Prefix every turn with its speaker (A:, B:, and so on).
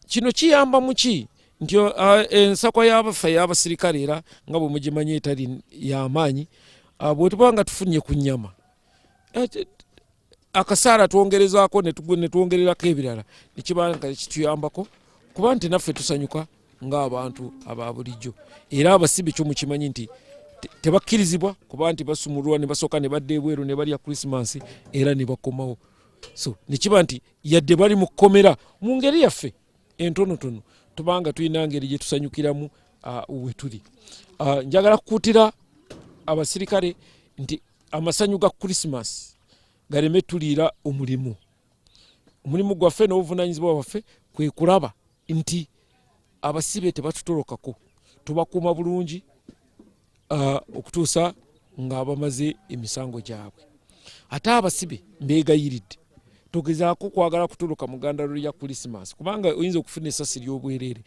A: Kino kiyamba muki nti ensako y'abafa y'abasirikale era nga bwe mugimanyi etali y'amaanyi bwe tuba nga tufunye ku nnyama akasaala twongerezaako ne twongererako ebirala ne kiba nga kituyambako kuba nti naffe tusanyuka ng'abantu aba bulijjo. Era abasibe kyo mukimanyi nti tebakkirizibwa kuba nti basumulwa ne basooka ne badda ebweru ne balya Krismasi era ne bakomawo. So ne kiba nti yadde bali mu kkomera mu ngeri yaffe entonotono tubanga tulina ngeri gye tusanyukiramu we tuli. Njagala kukuutira abasirikale nti amasanyu ga Krismasi galeme tuliira omulimu gwaffe n'obuvunaanyizibwa bwaffe kwe kulaba nti abasibe tebatutolokako, tubakuuma bulungi okutuusa ng'abamaze emisango gyabwe. Ate abasibe mbeegayiridde togezaako kwagala kutoloka muganda lya Krismasi kubanga oyinza okufuna essasi ly'obwereere.